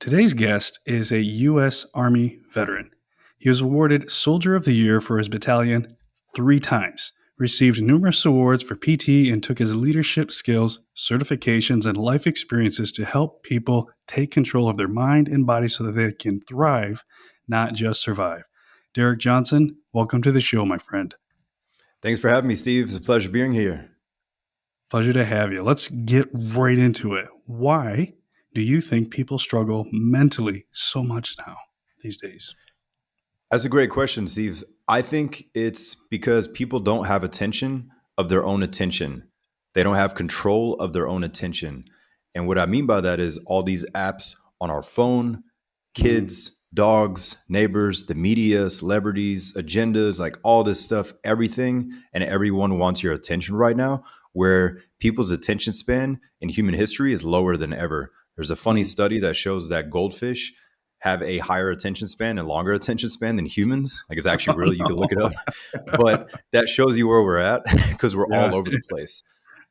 Today's guest is a U.S. Army veteran. He was awarded Soldier of the Year for his battalion 3 times, received numerous awards for PT, and took his leadership skills, certifications, and life experiences to help people take control of their mind and body so that they can thrive, not just survive. Derick Johnson, welcome to the show, my friend. Thanks for having me, Steve. It's a pleasure being here. Pleasure to have you. Let's get right into it. Why do you think people struggle mentally so much now these days? That's a great question, Steve. I think it's because people don't have attention of their own attention. They don't have control of their own attention. And what I mean by that is all these apps on our phone, kids, dogs, neighbors, the media, celebrities, agendas, like all this stuff, everything and everyone wants your attention right now, where people's attention span in human history is lower than ever. There's a funny study that shows that goldfish have a higher attention span and longer attention span than humans. Like it's actually real. You can look it up. But that shows you where we're at because we're all over the place.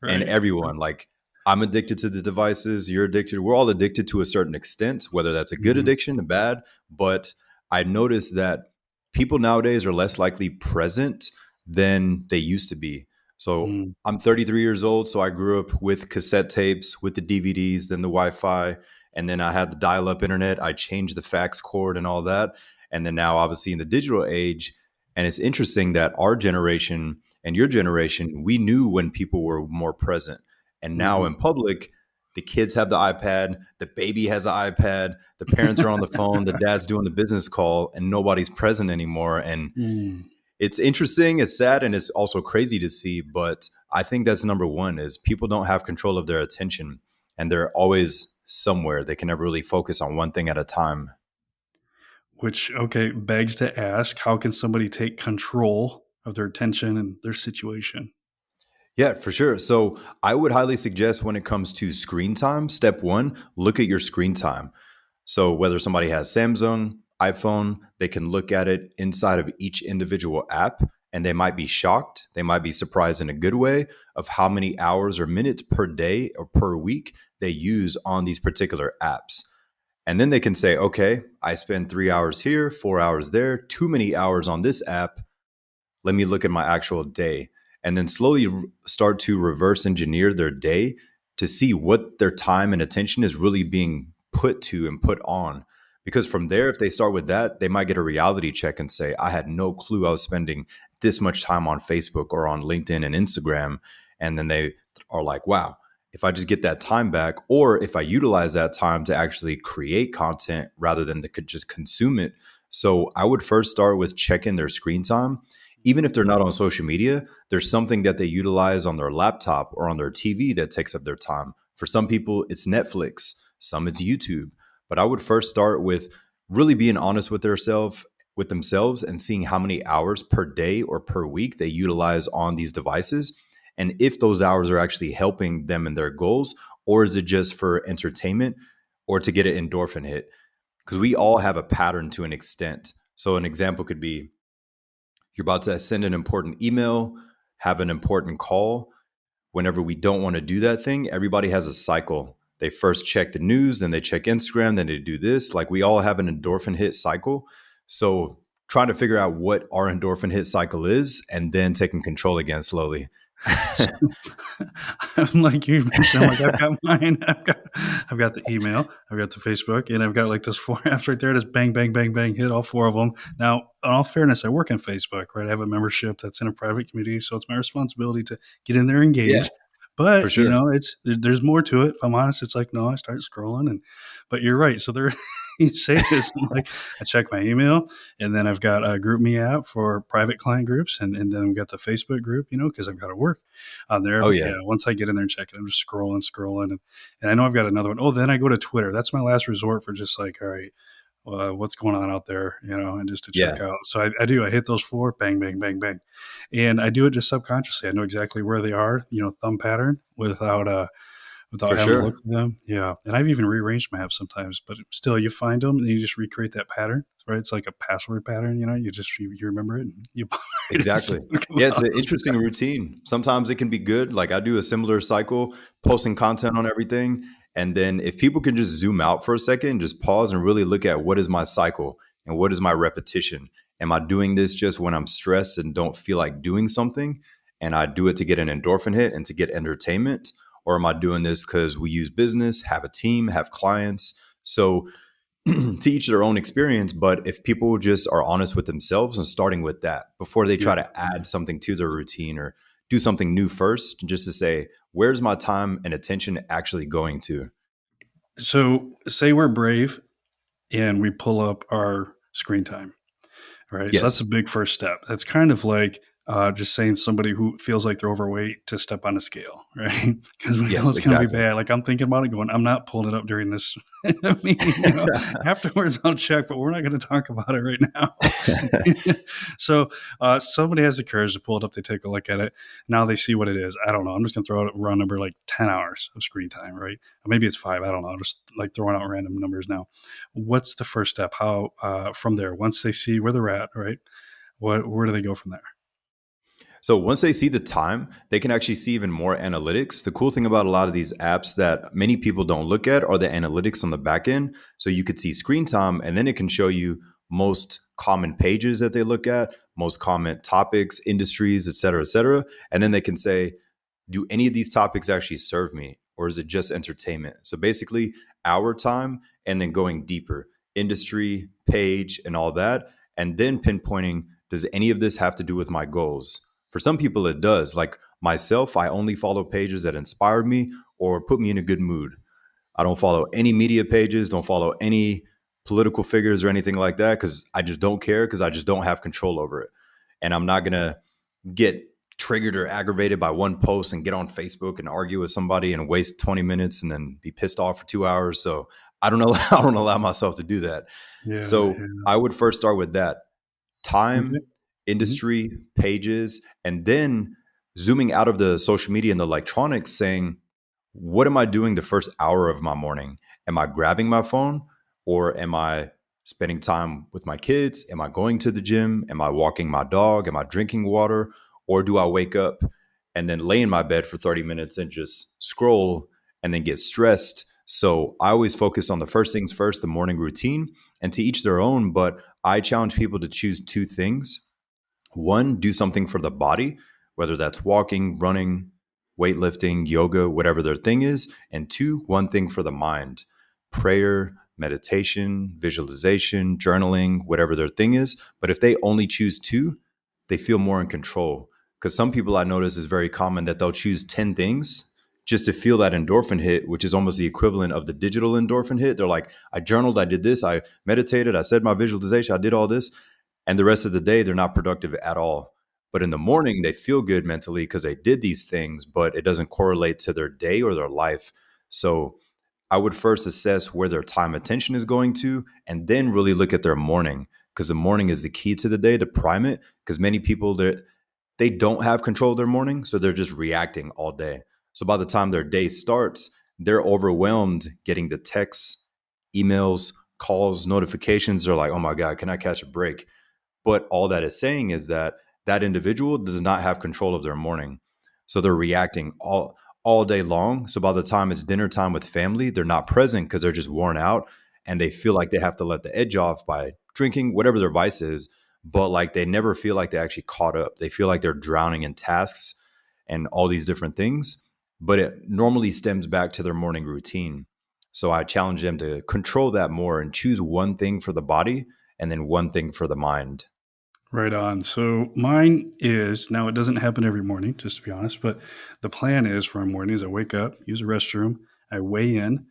Right. And everyone, like I'm addicted to the devices. You're addicted. We're all addicted to a certain extent, whether that's a good addiction, a bad. But I noticed that people nowadays are less likely present than they used to be. So I'm 33 years old. So I grew up with cassette tapes, with the DVDs, then the Wi-Fi. And then I had the dial-up internet. I changed the fax cord and all that. And then now obviously in the digital age. And it's interesting that our generation and your generation, we knew when people were more present. And now in public, the kids have the iPad, the baby has an iPad, the parents are on the phone, the dad's doing the business call, and nobody's present anymore. And it's interesting, it's sad, and it's also crazy to see. But I think that's number one is people don't have control of their attention, and they're always somewhere. They can never really focus on one thing at a time. Which, begs to ask, how can somebody take control of their attention and their situation? Yeah, for sure. So I would highly suggest when it comes to screen time, step one, look at your screen time. So whether somebody has Samsung, iPhone, they can look at it inside of each individual app and they might be shocked. They might be surprised in a good way of how many hours or minutes per day or per week they use on these particular apps. And then they can say, okay, I spend 3 hours here, 4 hours there, too many hours on this app. Let me look at my actual day. And then slowly start to reverse engineer their day to see what their time and attention is really being put to and put on. Because from there, if they start with that, they might get a reality check and say, I had no clue I was spending this much time on Facebook or on LinkedIn and Instagram. And then they are like, wow, if I just get that time back, or if I utilize that time to actually create content rather than to just consume it. So I would first start with checking their screen time. Even if they're not on social media, there's something that they utilize on their laptop or on their TV that takes up their time. For some people, it's Netflix. Some it's YouTube. But I would first start with really being honest with themselves and seeing how many hours per day or per week they utilize on these devices. And if those hours are actually helping them in their goals, or is it just for entertainment or to get an endorphin hit? Because we all have a pattern to an extent. So an example could be, you're about to send an important email, have an important call. Whenever we don't want to do that thing, everybody has a cycle. They first check the news, then they check Instagram, then they do this. Like we all have an endorphin hit cycle. So trying to figure out what our endorphin hit cycle is and then taking control again slowly. I'm like you mentioned, I've got mine. I've got the email, I've got the Facebook, and I've got like those 4 apps right there. Just bang, bang, bang, bang, hit all 4 of them. Now, in all fairness, I work in Facebook, right? I have a membership that's in a private community, so it's my responsibility to get in there and engage. Yeah. But, sure. There's more to it. If I'm honest, it's like, no, I start scrolling. But you're right. So there, you say this, like I check my email, and then I've got a GroupMe app for private client groups. And then I've got the Facebook group, because I've got to work on there. Oh, yeah. Once I get in there and check it, I'm just scrolling. And I know I've got another one. Oh, then I go to Twitter. That's my last resort for just like, all right, what's going on out there, and just to check out. So I hit those 4, bang, bang, bang, bang. And I do it just subconsciously. I know exactly where they are, thumb pattern without having to look for them. Yeah. And I've even rearranged maps sometimes, but still you find them and you just recreate that pattern, right? It's like a password pattern, you remember it and you exactly. Yeah. It's an interesting routine. Sometimes it can be good. Like I do a similar cycle, posting content on everything. And then if people can just zoom out for a second, just pause and really look at what is my cycle and what is my repetition. Am I doing this just when I'm stressed and don't feel like doing something? And I do it to get an endorphin hit and to get entertainment? Or am I doing this because we use business, have a team, have clients? So to each their own experience. But if people just are honest with themselves and starting with that before they try Yeah. to add something to their routine or do something new first, just to say, where's my time and attention actually going to? So say we're brave and we pull up our screen time. Right. So that's Yes. a big first step. That's kind of like just saying somebody who feels like they're overweight to step on a scale, right? Because we know Yes, it's going to be exactly. bad. Like I'm thinking about it going, I'm not pulling it up during this meeting, afterwards I'll check, but we're not going to talk about it right now. So somebody has the courage to pull it up. They take a look at it. Now they see what it is. I don't know. I'm just going to throw out a raw number like 10 hours of screen time, right? Or maybe it's 5. I don't know. I'm just like throwing out random numbers now. What's the first step? How from there, once they see where they're at, right? Where do they go from there? So once they see the time, they can actually see even more analytics. The cool thing about a lot of these apps that many people don't look at are the analytics on the back end. So you could see screen time, and then it can show you most common pages that they look at, most common topics, industries, et cetera, et cetera. And then they can say, do any of these topics actually serve me, or is it just entertainment? So basically our time, and then going deeper, industry, page, and all that, and then pinpointing, does any of this have to do with my goals? For some people it does. Like myself, I only follow pages that inspired me or put me in a good mood. I don't follow any media pages, don't follow any political figures or anything like that, because I just don't care, because I just don't have control over it. And I'm not going to get triggered or aggravated by one post and get on Facebook and argue with somebody and waste 20 minutes and then be pissed off for 2 hours. So I don't know. I don't allow myself to do that. Yeah, So yeah. I would first start with that Okay. time, Mhm. industry, pages, and then zooming out of the social media and the electronics, saying, what am I doing the first hour of my morning? Am I grabbing my phone, or am I spending time with my kids? Am I going to the gym? Am I walking my dog? Am I drinking water? Or do I wake up and then lay in my bed for 30 minutes and just scroll and then get stressed? So I always focus on the first things first, the morning routine, and to each their own. But I challenge people to choose two things. One, do something for the body, whether that's walking, running, weightlifting, yoga, whatever their thing is. And two, one thing for the mind, prayer, meditation, visualization, journaling, whatever their thing is. But if they only choose two, they feel more in control. Because some people I notice is very common that they'll choose 10 things just to feel that endorphin hit, which is almost the equivalent of the digital endorphin hit. They're like, I journaled, I did this, I meditated, I said my visualization, I did all this. And the rest of the day, they're not productive at all. But in the morning, they feel good mentally because they did these things, but it doesn't correlate to their day or their life. So I would first assess where their time attention is going to, and then really look at their morning, because the morning is the key to the day to prime it. Because many people, they don't have control of their morning, so they're just reacting all day. So by the time their day starts, they're overwhelmed getting the texts, emails, calls, notifications. They're like, oh my God, can I catch a break? But all that is saying is that that individual does not have control of their morning. So they're reacting all day long. So by the time it's dinner time with family, they're not present because they're just worn out, and they feel like they have to let the edge off by drinking, whatever their vice is. But like they never feel like they actually caught up. They feel like they're drowning in tasks and all these different things. But it normally stems back to their morning routine. So I challenge them to control that more and choose one thing for the body and then one thing for the mind. Right on. So mine is now it doesn't happen every morning, just to be honest, but the plan is for a morning is I wake up, use a restroom, I weigh in,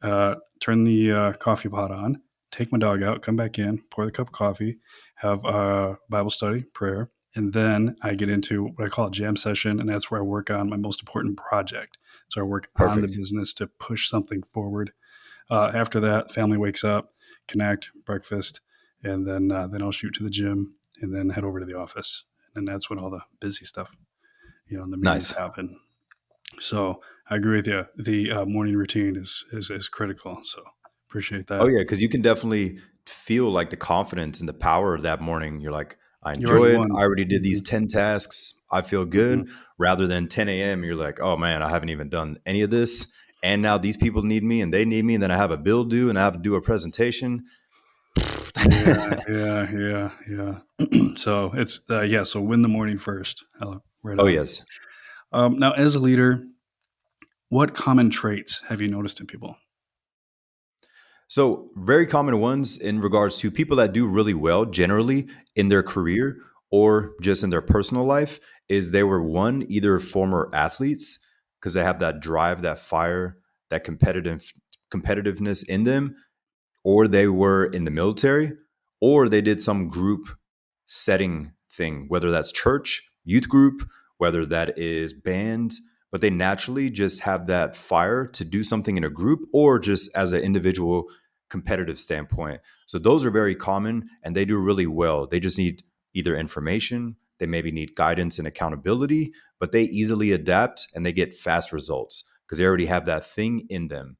turn the coffee pot on, take my dog out, come back in, pour the cup of coffee, have a Bible study, prayer, and then I get into what I call a jam session, and that's where I work on my most important project. So I work on the Perfect. business to push something forward. After that, family wakes up, connect, breakfast, and then I'll shoot to the gym and then head over to the office. And that's when all the busy stuff, and the meetings Nice. happen. So I agree with you. The morning routine is critical. So appreciate Oh that. yeah, because you can definitely feel like the confidence and the power of that morning. You're like, I You already enjoy it. won. I already did Hmm. these 10 tasks. I feel Hmm. good. Rather than 10 a.m., you're like, oh man, I haven't even done any of this. And now these people need me and they need me. And then I have a bill due and I have to do a presentation. Yeah, yeah, yeah, yeah. So it's yeah. So win the morning first. Right Oh, on. yes. Now, as a leader, what common traits have you noticed in people? So, very common ones in regards to people that do really well generally in their career or just in their personal life is they were one, either former athletes because they have that drive, that fire, that competitiveness in them, or they were in the military, or they did some group setting thing, whether that's church, youth group, whether that is band, but they naturally just have that fire to do something in a group or just as an individual competitive standpoint. So those are very common and they do really well. They just need either information, they maybe need guidance and accountability, but they easily adapt and they get fast results because they already have that thing in them.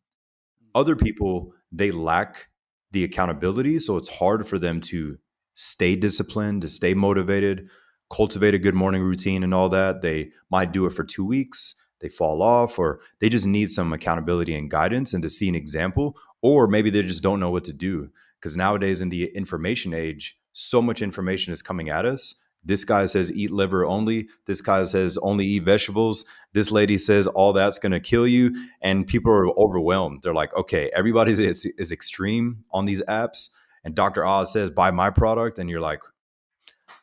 Other people, they lack the accountability, so it's hard for them to stay disciplined, to stay motivated, cultivate a good morning routine and all that. They might do it for 2 weeks, they fall off, or they just need some accountability and guidance and to see an example, or maybe they just don't know what to do. Because nowadays in the information age, so much information is coming at us. This guy says eat liver only. This guy says only eat vegetables. This lady says all that's going to kill you, and people are overwhelmed. They're like, okay, everybody's is extreme on these apps, and Dr. Oz says buy my product, and you're like,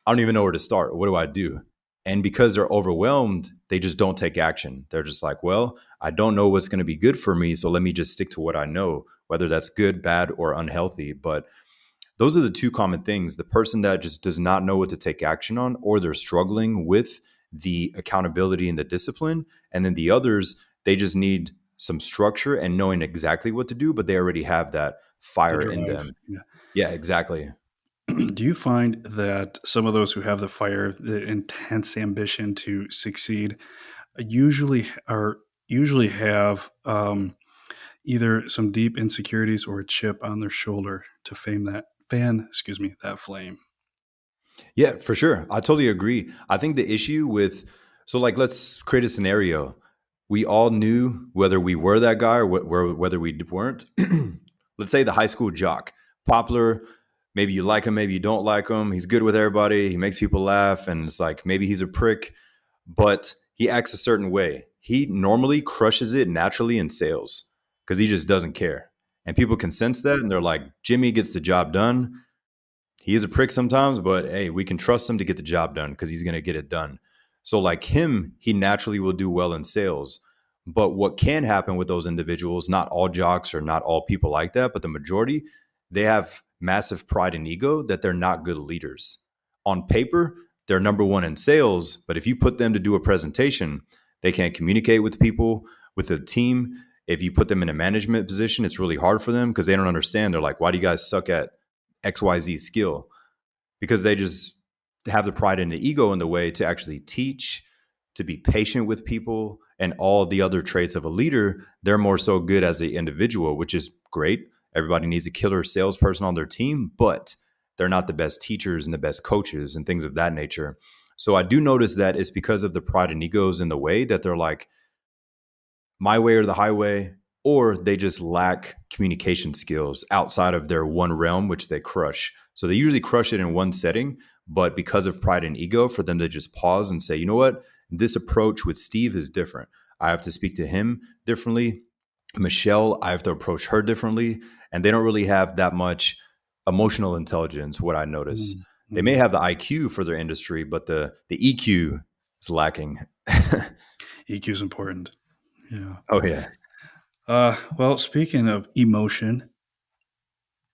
I don't even know where to start. What do I do? And because they're overwhelmed, they just don't take action. They're just like, well, I don't know what's going to be good for me, so let me just stick to what I know, whether that's good, bad, or unhealthy. But those are the two common things. The person that just does not know what to take action on, or they're struggling with the accountability and the discipline. And then the others, they just need some structure and knowing exactly what to do, but they already have that The fire in drive. them. Yeah. Yeah, exactly. Do you find that some of those who have the fire, the intense ambition to succeed, usually have either some deep insecurities or a chip on their shoulder to excuse me, that flame? Yeah, for sure. I totally agree. I think the issue with, so like, let's create a scenario. We all knew whether we were that guy or whether we weren't. Let's say the high school jock, popular. Maybe you like him, maybe you don't like him. He's good with everybody. He makes people laugh. And it's like, maybe he's a prick, but he acts a certain way. He normally crushes it naturally in sales because he just doesn't care. And people can sense that. And they're like, Jimmy gets the job done. He is a prick sometimes, but hey, we can trust him to get the job done because he's going to get it done. So, like him, he naturally will do well in sales. But what can happen with those individuals, not all jocks or not all people like that, but the majority, they have massive pride and ego that they're not good leaders. On paper, they're number one in sales, but if you put them to do a presentation, they can't communicate with people, with the team. If you put them in a management position, it's really hard for them because they don't understand. They're like, why do you guys suck at XYZ skill? Because they just have the pride and the ego in the way to actually teach, to be patient with people, and all the other traits of a leader. They're more so good as an individual, which is great. Everybody needs a killer salesperson on their team, but they're not the best teachers and the best coaches and things of that nature. So I do notice that it's because of the pride and egos in the way that they're like, my way or the highway, or they just lack communication skills outside of their one realm, which they crush. So they usually crush it in one setting, but because of pride and ego, for them to just pause and say, you know what, this approach with Steve is different. I have to speak to him differently. Michelle, I have to approach her differently. And they don't really have that much emotional intelligence, what I notice. They may Mm-hmm. have the IQ for their industry, but the EQ is lacking. EQ is important. Yeah. Oh, yeah. Well, speaking of emotion,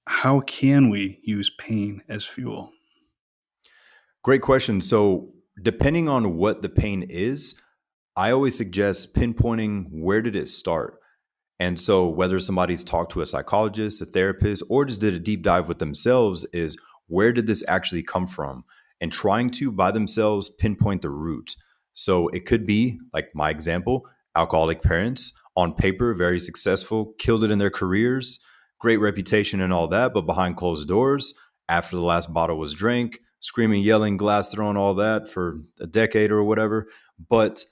how can we use pain as fuel? Great question. So, depending on what the pain is, I always suggest pinpointing where did it start. And so, whether somebody's talked to a psychologist, a therapist, or just did a deep dive with themselves, is where did this actually come from? And trying to, by themselves, pinpoint the root. So, it could be like my example, alcoholic parents, on paper, very successful, killed it in their careers, great reputation and all that. But behind closed doors, after the last bottle was drank, screaming, yelling, glass thrown, all that for a decade or whatever. But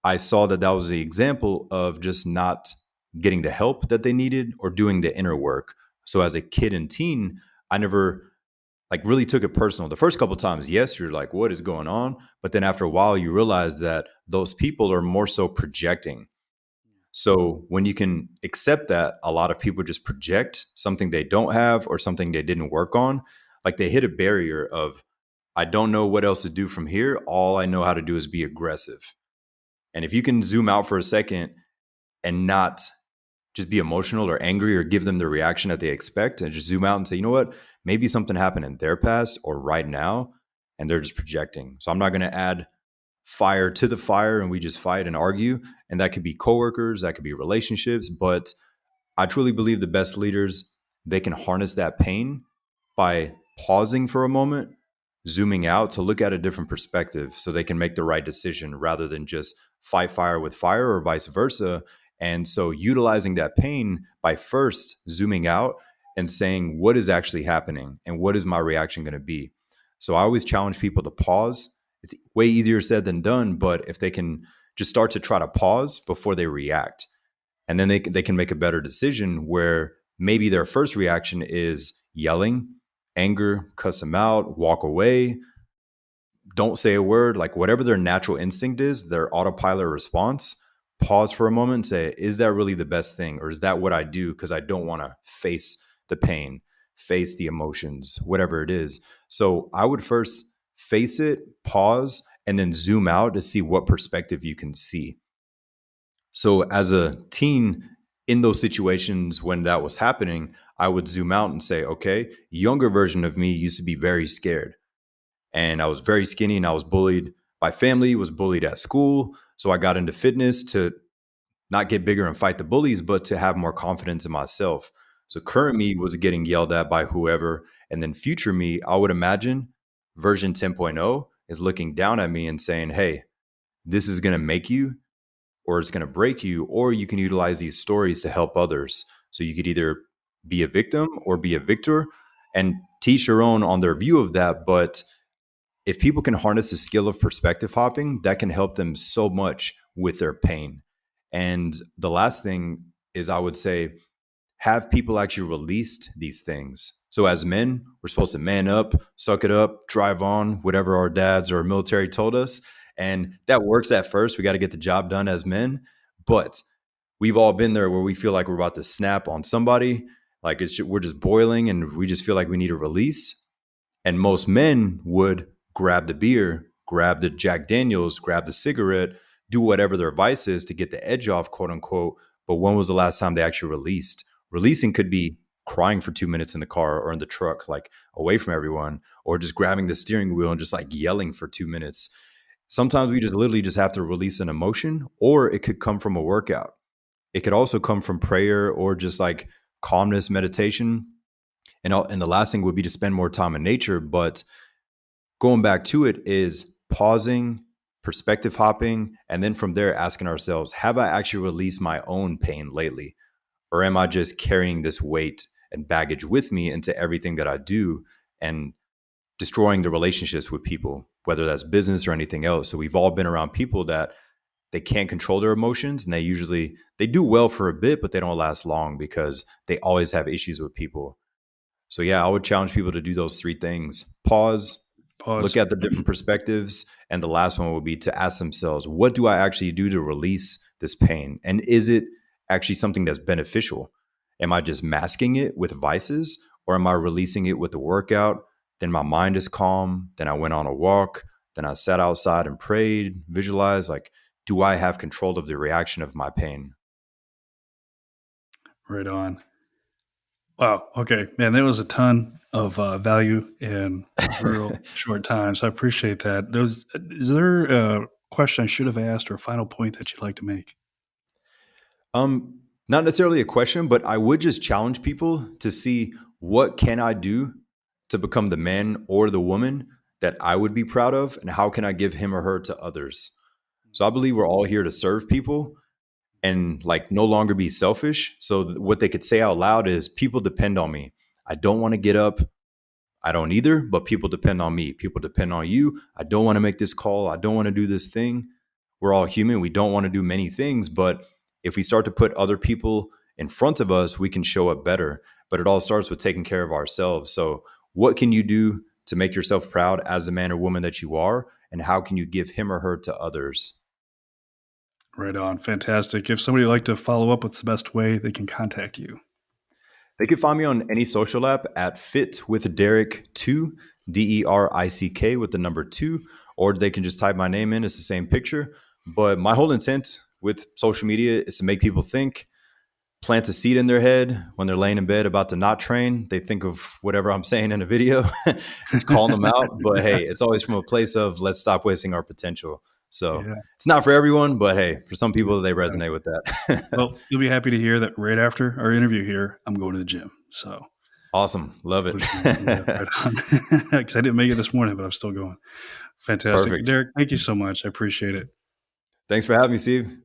I saw that that was the example of just not getting the help that they needed, or doing the inner work. So as a kid and teen, I never like really took it personal. The first couple of times, yes, you're like, what is going on? But then after a while, you realize that those people are more so projecting. So when you can accept that a lot of people just project something they don't have or something they didn't work on, like they hit a barrier of, I don't know what else to do from here. All I know how to do is be aggressive. And if you can zoom out for a second and not just be emotional or angry or give them the reaction that they expect, and just zoom out and say, you know what, maybe something happened in their past or right now, and they're just projecting. So I'm not going to add fire to the fire and we just fight and argue. And that could be coworkers, that could be relationships. But I truly believe the best leaders, they can harness that pain by pausing for a moment, zooming out to look at a different perspective so they can make the right decision rather than just fight fire with fire or vice versa. And so utilizing that pain by first zooming out and saying, what is actually happening and what is my reaction going to be? So I always challenge people to pause. It's way easier said than done, but if they can just start to try to pause before they react, and then they can make a better decision where maybe their first reaction is yelling, anger, cuss them out, walk away, don't say a word, like whatever their natural instinct is, their autopilot response, pause for a moment and say, is that really the best thing? Or is that what I do because I don't want to face the pain, face the emotions, whatever it is? So I would first face it, pause, and then zoom out to see what perspective you can see. So as a teen in those situations when that was happening, I would zoom out and say, okay, younger version of me used to be very scared. And I was very skinny and I was bullied. My family was bullied at school. So I got into fitness to not get bigger and fight the bullies, but to have more confidence in myself. So current me was getting yelled at by whoever. And then future me, I would imagine version 10.0 is looking down at me and saying, hey, this is going to make you or it's going to break you, or you can utilize these stories to help others. So you could either be a victim or be a victor, and teach your own on their view of that. But if people can harness the skill of perspective hopping, that can help them so much with their pain. And the last thing is, I would say, have people actually released these things. So as men, we're supposed to man up, suck it up, drive on, whatever our dads or our military told us. And that works at first. We got to get the job done as men. But we've all been there where we feel like we're about to snap on somebody. Like we're just boiling and we just feel like we need a release. And most men would grab the beer, grab the Jack Daniels, grab the cigarette, do whatever their vice is to get the edge off, quote unquote. But when was the last time they actually released? Releasing could be crying for 2 minutes in the car or in the truck, like away from everyone, or just grabbing the steering wheel and just like yelling for 2 minutes. Sometimes we just literally just have to release an emotion, or it could come from a workout. It could also come from prayer or just like calmness, meditation. And the last thing would be to spend more time in nature. But going back to it is pausing, perspective hopping, and then from there asking ourselves, have I actually released my own pain lately? Or am I just carrying this weight and baggage with me into everything that I do and destroying the relationships with people, whether that's business or anything else? So we've all been around people that they can't control their emotions, and they do well for a bit, but they don't last long because they always have issues with people. So yeah, I would challenge people to do those three things: pause, look Pause. at the different perspectives, and the last one would be to ask themselves, what do I actually do to release this pain? And is it actually something that's beneficial? Am I just masking it with vices, or am I releasing it with the workout? Then my mind is calm. Then I went on a walk. Then I sat outside and prayed, visualized, like, do I have control of the reaction of my pain? Right on. Wow. Okay, man, there was a ton of value in a real short time. So I appreciate that. Is there a question I should have asked or a final point that you'd like to make? Not necessarily a question, but I would just challenge people to see, what can I do to become the man or the woman that I would be proud of, and how can I give him or her to others? So I believe we're all here to serve people and like no longer be selfish. So what they could say out loud is, people depend on me. I don't want to get up. I don't either, but people depend on me. People depend on you. I don't want to make this call. I don't want to do this thing. We're all human. We don't want to do many things, but If we start to put other people in front of us, we can show up better. But it all starts with taking care of ourselves. So what can you do to make yourself proud as the man or woman that you are? And how can you give him or her to others? Right on. Fantastic. If somebody would like to follow up, what's the best way they can contact you? They can find me on any social app at Fit with Derick 2, Derick with the number 2, or they can just type my name in. It's the same picture. But my whole intent with social media is to make people think, plant a seed in their head when they're laying in bed about to not train. They think of whatever I'm saying in a video, calling them out. But hey, it's always from a place of let's stop wasting our potential. So Yeah. it's not for everyone, but hey, for some people, they resonate with that. Well, you'll be happy to hear that right after our interview here, I'm going to the gym. So Awesome. Love it. yeah, right on. Because I didn't make it this morning, but I'm still going. Fantastic. Perfect. Derick, thank you so much. I appreciate it. Thanks for having me, Steve.